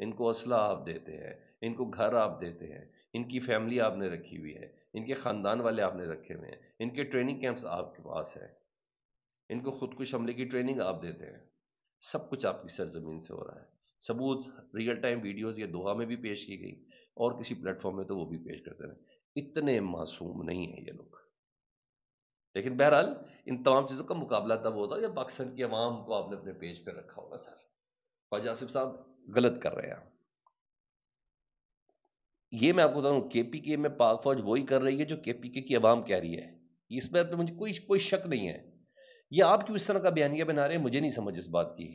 ان کو اسلحہ آپ دیتے ہیں، ان کو گھر آپ دیتے ہیں، ان کی فیملی آپ نے رکھی ہوئی ہے، ان کے خاندان والے آپ نے رکھے ہوئے ہیں، ان کے ٹریننگ کیمپس آپ کے پاس ہیں، ان کو خود کش حملے کی ٹریننگ آپ دیتے ہیں، سب کچھ آپ کی سرزمین سے ہو رہا ہے۔ ثبوت ریئل ٹائم ویڈیوز یہ دوحہ میں بھی پیش کی گئی اور کسی پلیٹ فارم میں تو وہ بھی پیش کرتے رہے۔ اتنے معصوم نہیں ہیں یہ لوگ، لیکن بہرحال ان تمام چیزوں کا مقابلہ تب ہوتا ہے جب پاکستان کی عوام کو آپ نے اپنے پیج پہ رکھا ہوگا۔ سر خواجہ آصف صاحب غلط کر رہے ہیں۔ یہ میں آپ کو بتاؤں، کے پی کے میں پاک فوج وہی کر رہی ہے جو کے پی کے کی عوام کہہ رہی ہے، اس بات پہ مجھے کوئی شک نہیں ہے۔ یہ آپ کیوں اس طرح کا بیانیہ بنا رہے ہیں مجھے نہیں سمجھ اس بات کی۔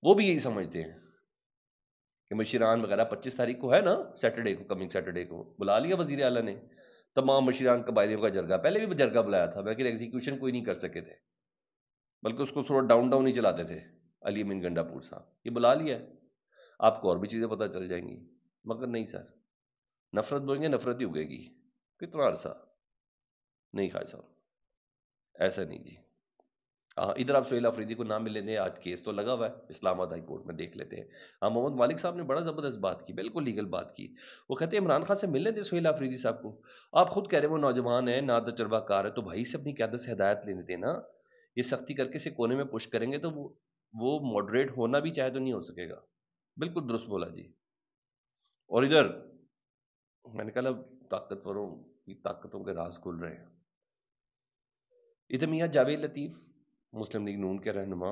وہ بھی یہی سمجھتے ہیں کہ مشیران وغیرہ 25 تاریخ کو ہے نا، سیٹرڈے کو، کمنگ سیٹرڈے کو بلا لیا وزیر اعلیٰ نے تمام مشیران قبائلیوں کا جرگہ۔ پہلے بھی جرگہ بلایا تھا لیکن ایگزیکیوشن کوئی نہیں کر سکے تھے، بلکہ اس کو تھوڑا ڈاؤن ڈاؤن ہی چلاتے تھے علی امین گنڈا پور صاحب۔ یہ بلا لیا ہے، آپ کو اور بھی چیزیں پتہ چل جائیں گی، مگر نہیں سر، نفرت بولیں گے نفرت ہی اگے گی۔ کتنا عرصہ؟ نہیں خواجہ صاحب، ایسا نہیں جی۔ ہاں ادھر آپ سہیل آفریدی کو نام ملے دیں، آج کیس تو لگا ہوا ہے اسلام آباد ہائی کورٹ میں، دیکھ لیتے ہیں۔ ہاں محمد مالک صاحب نے بڑا زبردست بات کی، بالکل لیگل بات کی۔ وہ کہتے ہیں عمران خان سے ملنے دیں سہیل آفریدی صاحب کو، آپ خود کہہ رہے ہیں وہ نوجوان ہے، نہ تجربہ کار ہے، تو بھائی سے اپنی قیادت سے ہدایت لینے دیں نا۔ یہ سختی کر کے اسے کونے میں پش کریں گے تو وہ ماڈریٹ ہونا بھی چاہے تو نہیں ہو سکے گا۔ بالکل درست بولا جی۔ اور ادھر میں نے کہا اب طاقتوروں کی طاقتوں کے راز کھل رہے ہیں۔ ادھر میاں جاوید لطیف مسلم لیگ نون کے رہنما،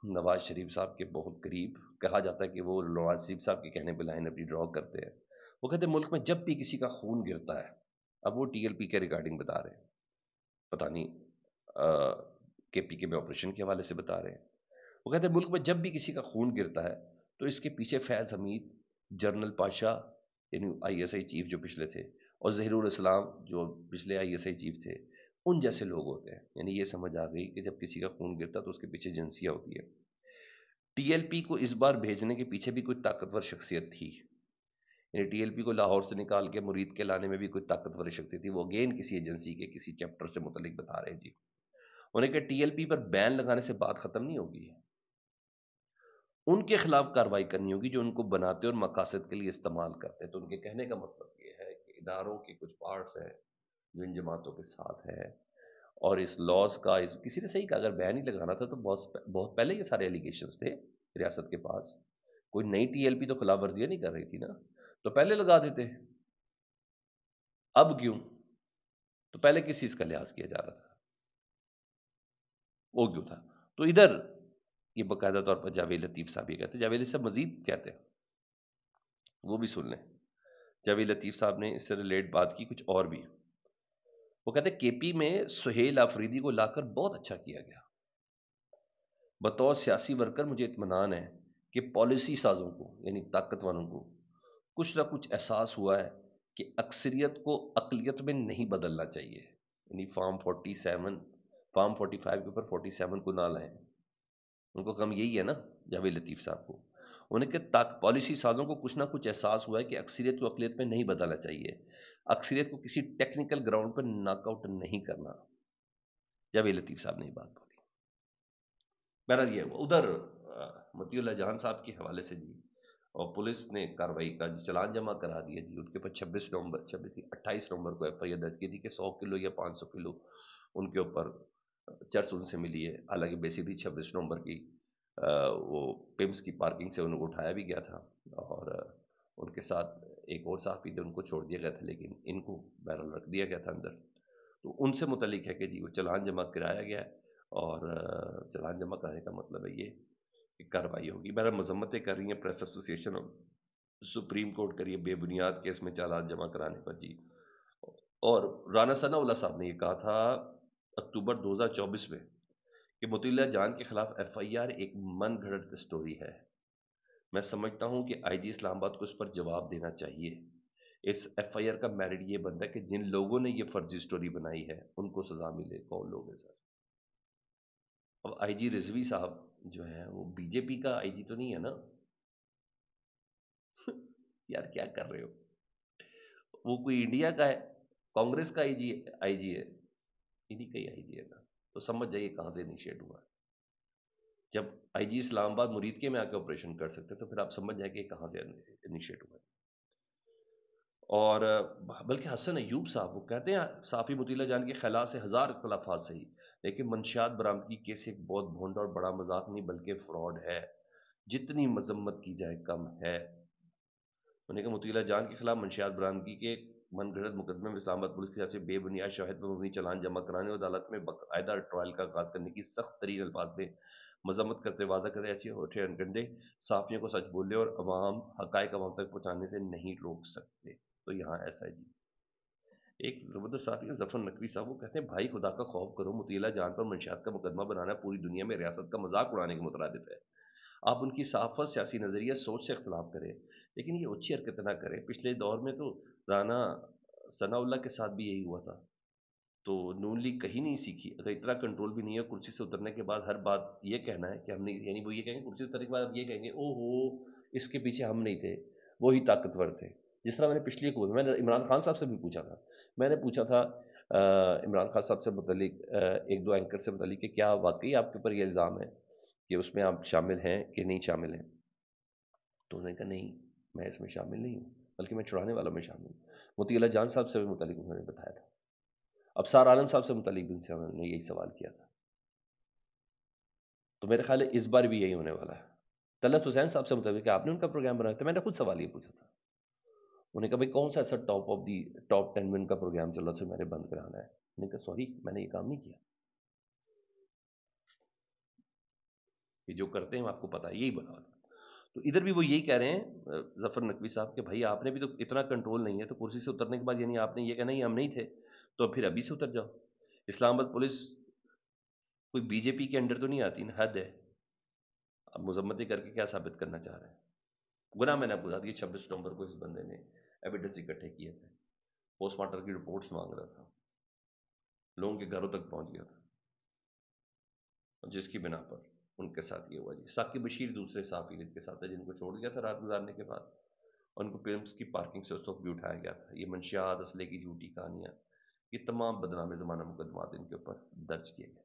نواز شریف صاحب کے بہت قریب، کہا جاتا ہے کہ وہ نواز شریف صاحب کے کہنے پہ لائن اپنی ڈرا کرتے ہیں۔ وہ کہتے ہیں ملک میں جب بھی کسی کا خون گرتا ہے، اب وہ ٹی ایل پی کے ریگارڈنگ بتا رہے ہیں، پتہ نہیں کے پی کے میں آپریشن کے حوالے سے بتا رہے ہیں۔ وہ کہتے ہیں ملک میں جب بھی کسی کا خون گرتا ہے تو اس کے پیچھے فیض حمید، جنرل پاشا یعنی آئی ایس آئی چیف جو پچھلے تھے، اور ظہیر الاسلام جو پچھلے آئی ایس آئی چیف تھے، ان جیسے لوگ ہوتے ہیں۔ یعنی یہ سمجھ آ گئی کہ جب کسی کا خون گرتا تو اس کے پیچھے ایجنسیاں ہوتی ہے۔ ٹی ایل پی کو اس بار بھیجنے کے پیچھے بھی کوئی طاقتور شخصیت تھی، یعنی ٹی ایل پی کو لاہور سے نکال کے مرید کے لانے میں بھی کوئی طاقتور شخصیت تھی۔ وہ اگین کسی ایجنسی کے کسی چیپٹر سے متعلق بتا رہے ہیں جی۔ انہیں کہ ٹی ایل پی پر بین لگانے سے بات ختم نہیں ہوگی، ان کے خلاف کارروائی کرنی ہوگی جو ان کو بناتے اور مقاصد کے لیے استعمال کرتے ہیں۔ تو ان کے کہنے کا مطلب یہ ہے کہ اداروں کے کچھ پارٹس ہیں جو ان جماعتوں کے ساتھ ہے، اور اس لاز کا کسی نے صحیح کہا اگر بین ہی لگانا تھا تو بہت پہلے یہ سارے ایلیگیشنز تھے ریاست کے پاس، کوئی نئی ٹی ایل پی تو خلاف ورزیاں نہیں کر رہی تھی نا، تو پہلے لگا دیتے۔ اب کیوں؟ تو پہلے کس چیز کا لحاظ کیا جا رہا تھا، وہ کیوں تھا؟ تو ادھر یہ باقاعدہ طور پر جاوید لطیف صاحب یہ کہتے ہیں، جاوید صاحب مزید کہتے ہیں، وہ بھی سن لیں۔ جاوید لطیف صاحب نے اس سے ریلیٹ بات کی کچھ اور بھی۔ وہ کہتے ہیں کے پی میں سہیل آفریدی کو لا کر بہت اچھا کیا گیا۔ بطور سیاسی ورکر مجھے اطمینان ہے کہ پالیسی سازوں کو یعنی طاقتوروں کو کچھ نہ کچھ احساس ہوا ہے کہ اکثریت کو اقلیت میں نہیں بدلنا چاہیے، یعنی فارم 47 فارم 45 کے اوپر 47 کو نہ لائیں۔ ان کو کم یہی ہے نا جاوید لطیف صاحب کو، انہیں کہ پالیسی سازوں کو کچھ نہ کچھ احساس ہوا ہے کہ اکثریت کو اقلیت میں نہیں بدلنا چاہیے، اکثریت کو کسی ٹیکنیکل گراؤنڈ پر ناک آؤٹ نہیں کرنا۔ جاوید لطیف صاحب نے یہ بات بولی۔ بہرحال یہ ہوا ادھر مطیع اللہ جان صاحب کے حوالے سے جی، اور پولیس نے کارروائی کا چلان جمع کرا دیا جی، ان کے اوپر 28 نومبر کو ایف آئی آر درج کی تھی کہ 100 کلو یا 500 کلو ان کے اوپر چرس ان سے ملی ہے، حالانکہ بیسیکلی 26 نومبر کی وہ پمس کی پارکنگ سے ان کو اٹھایا بھی گیا تھا، اور ان کے ساتھ ایک اور صحافی تھے ان کو چھوڑ دیا گیا تھا، لیکن ان کو بہرحال رکھ دیا گیا تھا اندر۔ تو ان سے متعلق ہے کہ جی وہ چلان جمع کرایا گیا ہے، اور چلان جمع کرانے کا مطلب ہے یہ کہ کارروائی ہوگی۔ بہرحال مذمتیں کر رہی ہیں پریس ایسوسی ایشن اور سپریم کورٹ کر رہی ہے بے بنیاد کیس میں چالان جمع کرانے پر جی۔ اور رانا ثناء اللہ صاحب نے یہ کہا تھا اکتوبر 2024 میں کہ مطیع اللہ جان کے خلاف ایف آئی آر ایک من گھڑت سٹوری ہے، میں سمجھتا ہوں کہ آئی جی اسلام آباد کو اس پر جواب دینا چاہیے۔ اس ایف آئی آر کا میرٹ یہ بنتا ہے کہ جن لوگوں نے یہ فرضی سٹوری بنائی ہے ان کو سزا ملے۔ کون لوگ ہیں سر؟ اب آئی جی رضوی صاحب جو ہیں وہ بی جے پی کا آئی جی تو نہیں ہے نا؟ یار کیا کر رہے ہو؟ وہ کوئی انڈیا کا ہے، کانگریس کا آئی جی ہے، انہی کا ہی آئی جی ہے نا، تو سمجھ جائیے کہاں سے انیشیٹ ہوا ہے۔ جب آئی جی اسلام آباد مرید کے میں آ کے آپریشن کر سکتے تو پھر آپ سمجھ جائیں کہ یہ کہاں سے انیشیٹ ہوا ہے۔ اور بلکہ حسن ایوب صاحب وہ کہتے ہیں صافی مطیلہ جان کے خلا سے ہزار اختلافات صحیح، لیکن منشیات برآمدگی کیس ایک بہت بھونڈا اور بڑا مذاق نہیں بلکہ فراڈ ہے، جتنی مذمت کی جائے کم ہے۔ انہوں نے کہا مطیلہ جان کے خلاف منشیات برآمدگی کے من گھڑت مقدمے میں اسلام آباد پولیس کی طرف سے بے بنیاد شواہد پر مبنی چالان جمع کرانے اور عدالت میں باقاعدہ ٹرائل کا آغاز کرنے کی سخت ترین الفاظ میں مذمت کرتے واضح کرتے ایسے ہوٹے انگنڈے صحافیوں کو سچ بولنے اور عوام حقائق عوام تک پہنچانے سے نہیں روک سکتے۔ تو یہاں ایسا ہے جی، ایک زبردست صحافی ہے ظفر نقوی صاحب، وہ کہتے ہیں بھائی خدا کا خوف کرو، مطیلہ جان پر منشیات کا مقدمہ بنانا پوری دنیا میں ریاست کا مذاق اڑانے کے مترادف ہے۔ آپ ان کی صحافت، سیاسی نظریہ، سوچ سے اختلاف کریں لیکن یہ اچھی حرکتیں نہ کریں۔ پچھلے دور میں تو رانا ثناء اللہ کے ساتھ بھی یہی ہوا تھا، تو نون لیگ کہیں نہیں سیکھی، اگر اتنا کنٹرول بھی نہیں ہے کرسی سے اترنے کے بعد ہر بات یہ کہنا ہے کہ ہم نہیں، یعنی وہ یہ کہیں گے کرسی سے اترنے کے بعد اب یہ کہیں گے او ہو اس کے پیچھے ہم نہیں تھے، وہی طاقتور تھے۔ جس طرح میں نے پچھلی حکومت میں نے عمران خان صاحب سے بھی پوچھا تھا، میں نے پوچھا تھا عمران خان صاحب سے متعلق ایک دو اینکر سے متعلق کہ کیا واقعی آپ کے اوپر یہ الزام ہے کہ اس میں آپ شامل ہیں کہ نہیں شامل ہیں، تو انہوں نے کہا نہیں میں اس میں شامل نہیں ہوں بلکہ میں چڑھانے والوں میں شامل ہوں۔ موتی اللہ جان صاحب سے بھی متعلق انہوں نے بتایا تھا، ابصار عالم صاحب سے متعلق بھی ان سے انہوں نے یہی سوال کیا تھا، تو میرے خیال ہے اس بار بھی یہی ہونے والا ہے۔ طلعت حسین صاحب سے متعلق کہ آپ نے ان کا پروگرام بنایا تھا، میں نے خود سوال یہ پوچھا تھا، انہوں نے کہا بھائی کون سا ایسا ٹاپ 10 میں ان کا پروگرام چل رہا تھا میں نے بند کرانا ہے، میں نے کہا سوری میں نے یہ کام نہیں کیا، یہ جو کرتے ہیں آپ کو پتا ہے یہی بنا تھا۔ تو ادھر بھی وہ یہی کہہ رہے ہیں ظفر نقوی صاحب کہ بھائی آپ نے بھی تو اتنا کنٹرول نہیں ہے، تو کرسی سے اترنے کے بعد یعنی آپ نے یہ کہنا ہی ہم نہیں تھے تو پھر ابھی سے اتر جاؤ۔ اسلام آباد پولیس کوئی بی جے پی کے انڈر تو نہیں آتی نا، حد ہے۔ اب مذمتیں کر کے کیا ثابت کرنا چاہ رہے ہیں؟ گناہ میں نے بتا دیا 26 نومبر کو اس بندے نے ایویڈنس اکٹھے کیے تھے، پوسٹ مارٹم کی رپورٹس مانگ رہا تھا، لوگوں کے گھروں تک پہنچ گیا تھا، جس کی بنا پر ان کے ساتھ یہ ہوا جی۔ ثاقب بشیر دوسرے صحافی کے ساتھ ہے جن کو چھوڑ دیا تھا رات گزارنے کے بعد، ان کو پیرمز کی پارکنگ سے اس وقت بھی اٹھایا گیا تھا۔ یہ منشیات، اسلحے کی جھوٹی کہانیاں، یہ تمام بدنام زمانہ مقدمات ان کے اوپر درج کیے گئے۔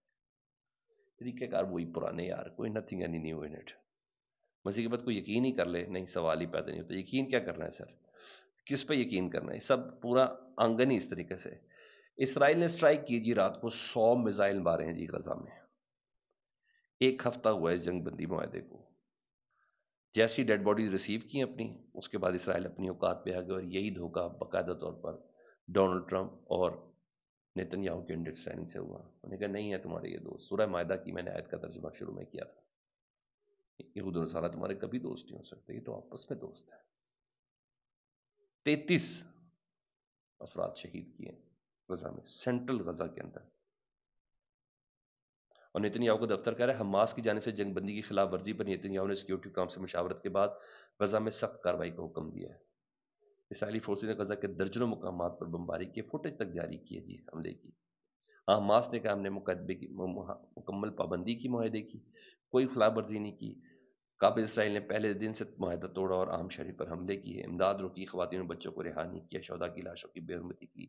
طریقہ کار وہی پرانے یار، کوئی nothing any new in it. مسیح کے بعد کوئی یقین ہی کر لے نہیں، سوال ہی پیدا نہیں ہوتا یقین کیا کرنا ہے سر، کس پہ یقین کرنا ہے؟ سب پورا آنگن ہی اس طریقے سے۔ اسرائیل نے اسٹرائک کی جی، رات کو 100 میزائل مارے ہیں جی غزہ میں، ایک ہفتہ ہوا ہے جنگ بندی معاہدے کو، جیسی ڈیڈ باڈیز ریسیو کی اپنی اس کے بعد اسرائیل اپنی اوقات پہ آ گیا، اور یہی دھوکہ باقاعدہ طور پر ڈونلڈ ٹرمپ اور نیتن یاہو کے انڈرسٹینڈنگ سے ہوا۔ انہوں نے کہا نہیں ہے تمہارے یہ دوست، سورہ معاہدہ کی میں نے آیت کا ترجمہ شروع میں کیا تھا، یہود و نصارہ تمہارے کبھی دوست نہیں ہو سکتے، یہ تو آپس میں دوست ہیں۔ 33 افراد شہید کیے غزہ میں، سینٹرل غزہ کے اندر، اور نیتن یاہو کو دفتر کہہ رہا ہے حماس کی جانب سے جنگ بندی کی خلاف ورزی پر نیتن یاہو نے سیکیورٹی حکام سے مشاورت کے بعد غزہ میں سخت کارروائی کا حکم دیا ہے۔ اسرائیلی فورسز نے غزہ کے درجنوں مقامات پر بمباری کی، فوٹیج تک جاری کی ہے جی حملے کی۔ حماس نے کہا ہم نے مقدمے کی مکمل پابندی کی، معاہدے کی کوئی خلاف ورزی نہیں کی۔ قابل اسرائیل نے پہلے دن سے معاہدہ توڑا اور عام شہری پر حملے کیے، امداد روکی، خواتین اور بچوں کو رہا نہیں کیا، شہداء کی لاشوں کی بے حرمتی کی،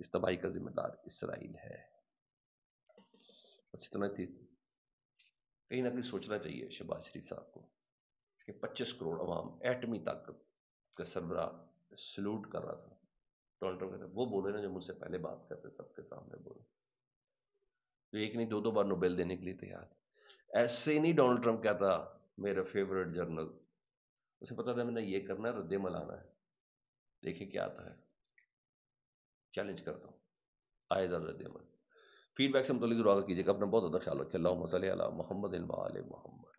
اس تباہی کا ذمہ دار اسرائیل ہے۔ بس اتنا تھی، کہیں نہ کہیں سوچنا چاہیے شہباز شریف صاحب کو کہ 25 کروڑ عوام ایٹمی طاقت کا سربراہ سلوٹ کر رہا تھا، ڈونلڈ ٹرمپ کہتا وہ بولے نا جو مجھ سے پہلے بات کرتے سب کے سامنے بولے، تو ایک نہیں دو بار نوبیل دینے کے لیے تیار۔ ایسے نہیں ڈونلڈ ٹرمپ کہتا میرا فیورٹ جرنل، اسے پتا تھا میں نے یہ کرنا ہے، رد عمل آنا ہے، دیکھیں کیا آتا ہے، چیلنج کرتا ہوں آئے ذرا رد عمل۔ فیڈ بیک سے متعلق دعا کیجیے گا، اپنا بہت زیادہ خیال رکھیں، اللہم صلی علی محمد و آل محمد۔